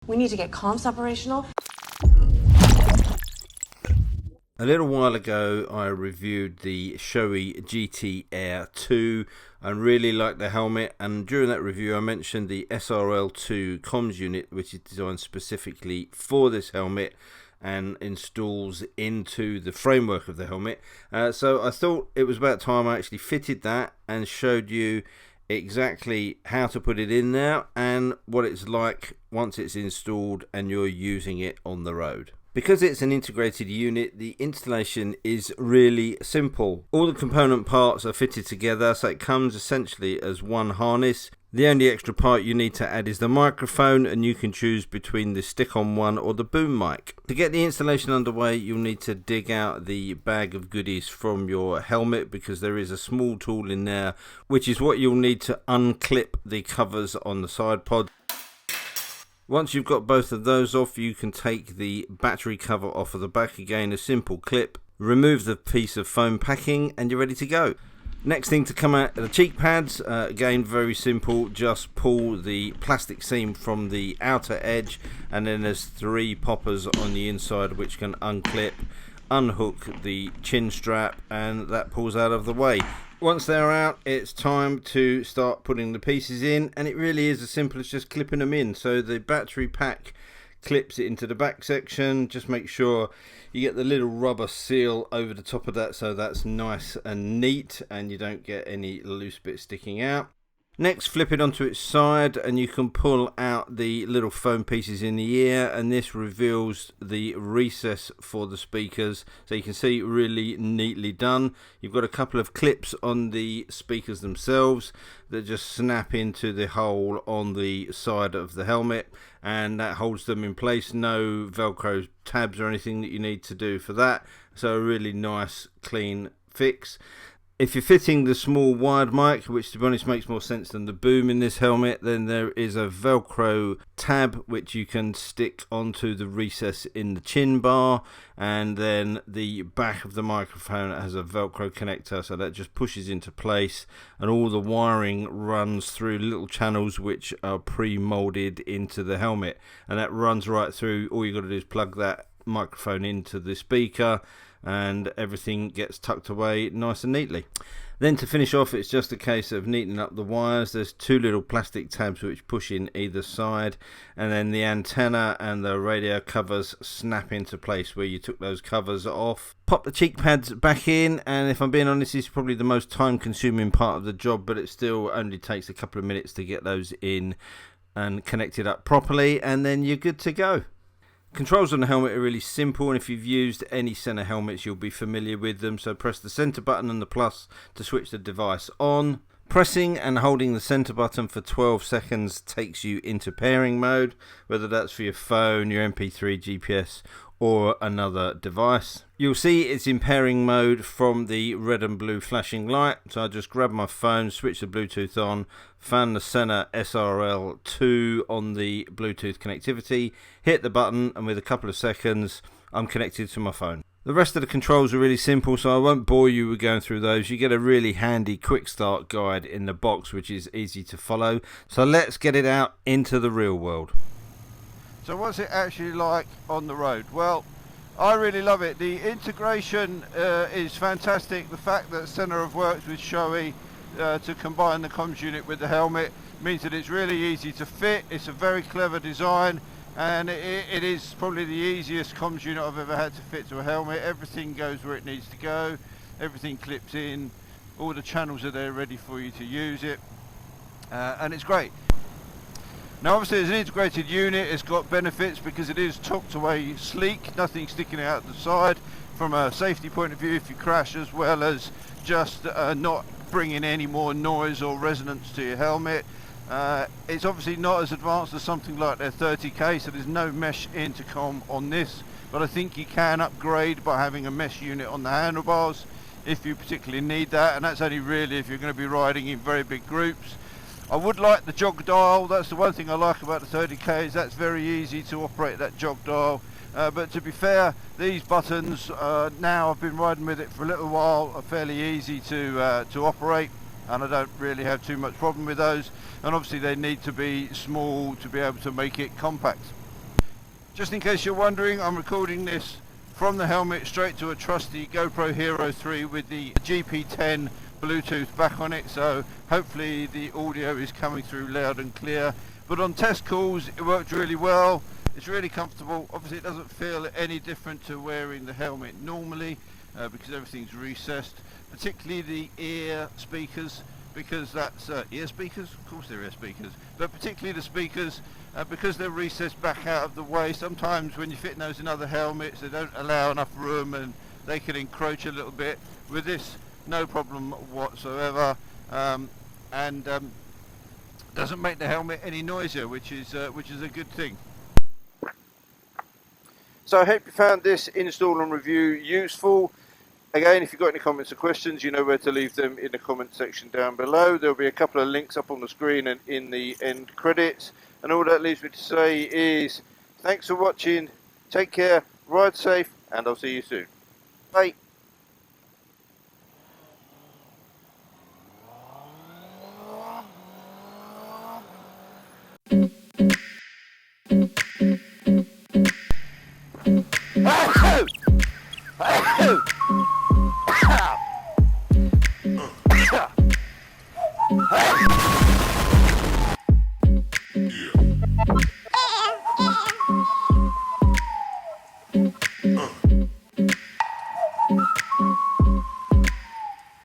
We need to get comms operational. A little while ago I reviewed the Shoei GT-Air II and really liked the helmet, and during that review I mentioned the SRL II comms unit, which is designed specifically for this helmet and installs into the framework of the helmet. So I thought it was about time I actually fitted that and showed you exactly how to put it in there and what it's like once it's installed and you're using it on the road. Because it's an integrated unit, the installation is really simple. All the component parts are fitted together, so it comes essentially as one harness. The only extra part you need to add is the microphone, and you can choose between the stick-on one or the boom mic. To get the installation underway, you'll need to dig out the bag of goodies from your helmet, because there is a small tool in there, which is what you'll need to unclip the covers on the side pod. Once you've got both of those off, you can take the battery cover off of the back. Again, a simple clip. Remove the piece of foam packing and you're ready to go. Next thing to come out are the cheek pads. Again, very simple. Just pull the plastic seam from the outer edge, and then there's 3 poppers on the inside which can unclip, unhook the chin strap, and that pulls out of the way. Once they're out, it's time to start putting the pieces in, and it really is as simple as just clipping them in. So the battery pack clips it into the back section. Just make sure you get the little rubber seal over the top of that, so that's nice and neat and you don't get any loose bits sticking out. Next, flip it onto its side and you can pull out the little foam pieces in the ear, and this reveals the recess for the speakers, so you can see really neatly done. You've got a couple of clips on the speakers themselves that just snap into the hole on the side of the helmet, and that holds them in place. No Velcro tabs or anything that you need to do for that, so a really nice clean fix. If you're fitting the small wired mic, which to be honest makes more sense than the boom in this helmet, then there is a Velcro tab which you can stick onto the recess in the chin bar, and then the back of the microphone has a Velcro connector, so that just pushes into place, and all the wiring runs through little channels which are pre-molded into the helmet, and that runs right through. All you got to do is plug that microphone into the speaker and everything gets tucked away nice and neatly. Then to finish off, it's just a case of neatening up the wires. There's 2 little plastic tabs which push in either side, and then the antenna and the radio covers snap into place where you took those covers off. Pop the cheek pads back in, and if I'm being honest, this is probably the most time consuming part of the job, but it still only takes a couple of minutes to get those in and connected up properly, and then you're good to go. Controls on the helmet are really simple, and if you've used any Sena helmets you'll be familiar with them. So press the center button and the plus to switch the device on. Pressing and holding the center button for 12 seconds takes you into pairing mode, whether that's for your phone, your MP3, GPS or another device. You'll see it's in pairing mode from the red and blue flashing light, so I just grab my phone, switch the Bluetooth on, found the Sena SRL II on the Bluetooth connectivity, hit the button, and with a couple of seconds I'm connected to my phone. The rest of the controls are really simple, so I won't bore you with going through those. You get a really handy quick start guide in the box which is easy to follow. So let's get it out into the real world. So what's it actually like on the road? Well, I really love it. The integration is fantastic. The fact that Sena have worked with Shoei to combine the comms unit with the helmet means that it's really easy to fit. It's a very clever design, and it is probably the easiest comms unit I've ever had to fit to a helmet. Everything goes where it needs to go, everything clips in, all the channels are there ready for you to use it, and it's great. Now obviously as an integrated unit it's got benefits because it is tucked away sleek, nothing sticking out the side from a safety point of view if you crash, as well as just not bringing any more noise or resonance to your helmet. It's obviously not as advanced as something like their 30K, so there's no mesh intercom on this, but I think you can upgrade by having a mesh unit on the handlebars if you particularly need that, and that's only really if you're going to be riding in very big groups. I would like the jog dial. That's the one thing I like about the 30K, is that's very easy to operate, that jog dial. But to be fair, these buttons, now I've been riding with it for a little while, are fairly easy to operate, and I don't really have too much problem with those. And obviously they need to be small to be able to make it compact. Just in case you're wondering, I'm recording this from the helmet straight to a trusty GoPro Hero 3 with the GP10 Bluetooth back on it, so hopefully the audio is coming through loud and clear. But on test calls it worked really well. It's really comfortable. Obviously it doesn't feel any different to wearing the helmet normally because everything's recessed, particularly the ear speakers, because that's ear speakers, of course they're ear speakers, but particularly the speakers because they're recessed back out of the way. Sometimes when you fit those in other helmets they don't allow enough room and they can encroach a little bit. With this, no problem whatsoever, and doesn't make the helmet any noisier, which is a good thing. So I hope you found this install and review useful. Again, if you've got any comments or questions, you know where to leave them in the comment section down below. There'll be a couple of links up on the screen and in the end credits. And all that leaves me to say is thanks for watching, take care, ride safe, and I'll see you soon. Bye. Oh!